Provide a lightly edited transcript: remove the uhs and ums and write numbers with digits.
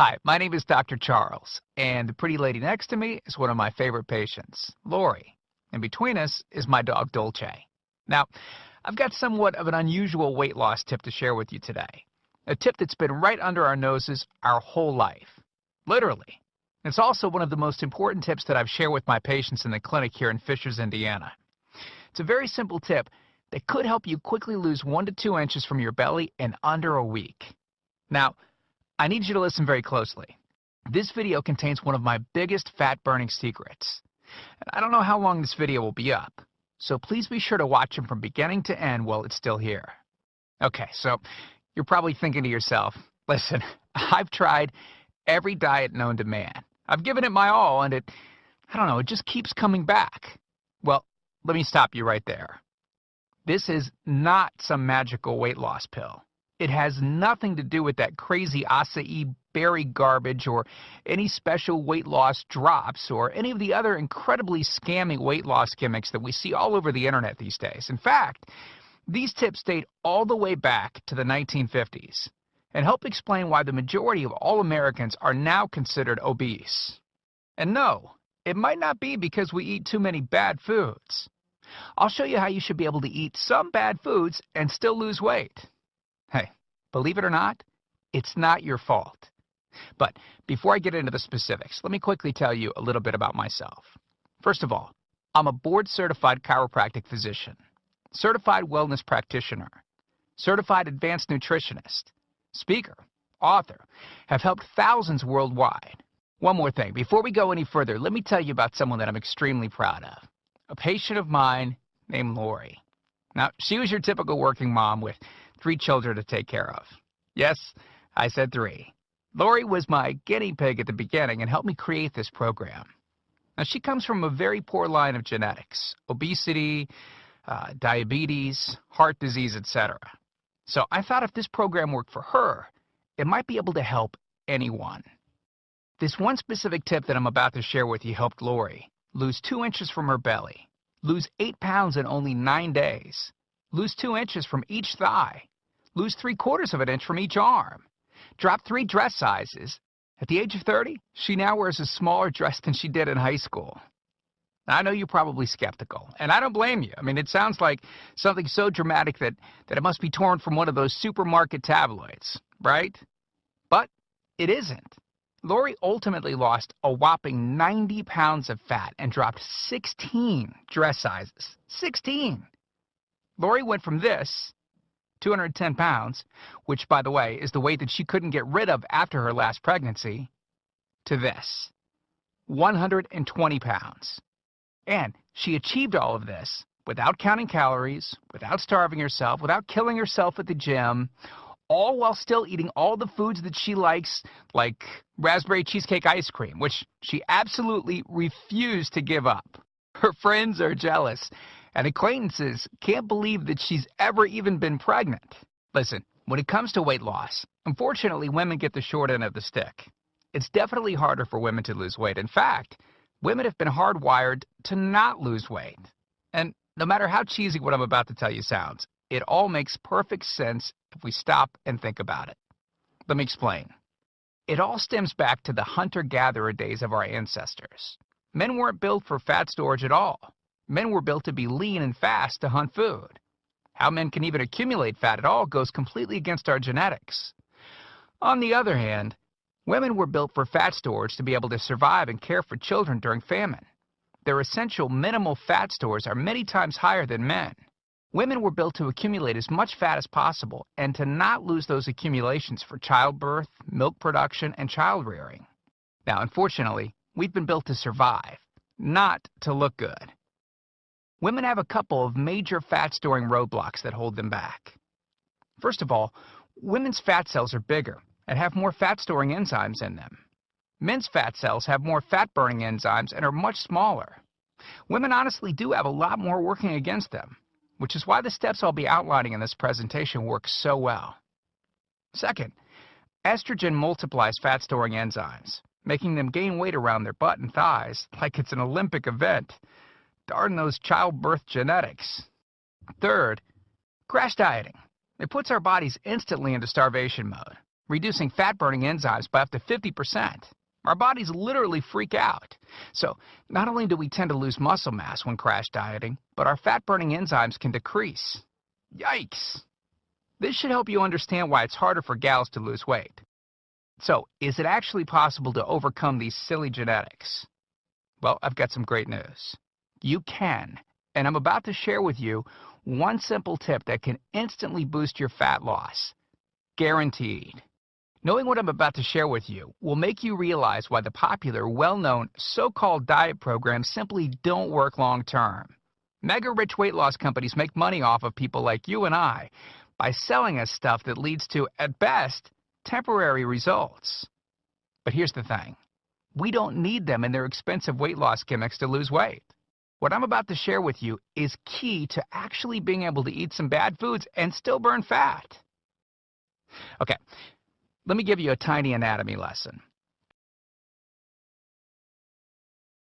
Hi, my name is Dr. Charles, and the pretty lady next to me is one of my favorite patients, Lori. And between us is my dog, Dolce. Now, I've got somewhat of an unusual weight loss tip to share with you today. A tip that's been right under our noses our whole life. Literally. It's also one of the most important tips that I've shared with my patients in the clinic here in Fishers, Indiana. It's a very simple tip that could help you quickly lose 1 to 2 inches from your belly in under a week. Now, I need you to listen very closely. This video contains one of my biggest fat-burning secrets. And I don't know how long this video will be up, so please be sure to watch it from beginning to end while it's still here. Okay, so you're probably thinking to yourself, listen, I've tried every diet known to man. I've given it my all, and it just keeps coming back. Well, let me stop you right there. This is not some magical weight loss pill. It has nothing to do with that crazy acai berry garbage or any special weight loss drops or any of the other incredibly scammy weight loss gimmicks that we see all over the internet these days. In fact, these tips date all the way back to the 1950s and help explain why the majority of all Americans are now considered obese. And no, it might not be because we eat too many bad foods. I'll show you how you should be able to eat some bad foods and still lose weight. Hey, believe it or not, it's not your fault. But before I get into the specifics, let me quickly tell you a little bit about myself. First of all, I'm a board-certified chiropractic physician, certified wellness practitioner, certified advanced nutritionist, speaker, author, have helped thousands worldwide. One more thing, before we go any further, let me tell you about someone that I'm extremely proud of, a patient of mine named Lori. Now, she was your typical working mom with 3 children to take care of. Yes, I said 3. Lori was my guinea pig at the beginning and helped me create this program. Now, she comes from a very poor line of genetics, obesity, diabetes, heart disease, etc. So I thought if this program worked for her, it might be able to help anyone. This one specific tip that I'm about to share with you helped Lori lose 2 inches from her belly, lose 8 pounds in only 9 days, lose 2 inches from each thigh, lose 3/4 of an inch from each arm, drop 3 dress sizes. At the age of 30, she now wears a smaller dress than she did in high school. Now, I know you're probably skeptical, and I don't blame you. I mean, it sounds like something so dramatic that it must be torn from one of those supermarket tabloids, right? But it isn't. Lori ultimately lost a whopping 90 pounds of fat and dropped 16 dress sizes. 16! Lori went from this, 210 pounds, which, by the way, is the weight that she couldn't get rid of after her last pregnancy, to this, 120 pounds. And she achieved all of this without counting calories, without starving herself, without killing herself at the gym, all while still eating all the foods that she likes, like raspberry cheesecake ice cream, which she absolutely refused to give up. Her friends are jealous, and acquaintances can't believe that she's ever even been pregnant. Listen, when it comes to weight loss, unfortunately, women get the short end of the stick. It's definitely harder for women to lose weight. In fact, women have been hardwired to not lose weight. And no matter how cheesy what I'm about to tell you sounds, it all makes perfect sense if we stop and think about it. Let me explain. It all stems back to the hunter-gatherer days of our ancestors. Men weren't built for fat storage at all. Men were built to be lean and fast to hunt food. How men can even accumulate fat at all goes completely against our genetics. On the other hand, women were built for fat storage to be able to survive and care for children during famine. Their essential minimal fat stores are many times higher than men. Women were built to accumulate as much fat as possible and to not lose those accumulations for childbirth, milk production, and child rearing. Now, unfortunately, we've been built to survive, not to look good. Women have a couple of major fat-storing roadblocks that hold them back. First of all, women's fat cells are bigger and have more fat-storing enzymes in them. Men's fat cells have more fat-burning enzymes and are much smaller. Women honestly do have a lot more working against them, which is why the steps I'll be outlining in this presentation work so well. Second, estrogen multiplies fat-storing enzymes, making them gain weight around their butt and thighs like it's an Olympic event. Darn those childbirth genetics. Third, crash dieting. It puts our bodies instantly into starvation mode, reducing fat-burning enzymes by up to 50%. Our bodies literally freak out. So not only do we tend to lose muscle mass when crash dieting, but our fat-burning enzymes can decrease. Yikes! This should help you understand why it's harder for gals to lose weight. So, is it actually possible to overcome these silly genetics? Well, I've got some great news. You can, and I'm about to share with you one simple tip that can instantly boost your fat loss. Guaranteed. Knowing what I'm about to share with you will make you realize why the popular, well-known, so-called diet programs simply don't work long-term. Mega-rich weight loss companies make money off of people like you and I by selling us stuff that leads to, at best, temporary results. But here's the thing. We don't need them in their expensive weight loss gimmicks to lose weight. What I'm about to share with you is key to actually being able to eat some bad foods and still burn fat. Okay, let me give you a tiny anatomy lesson.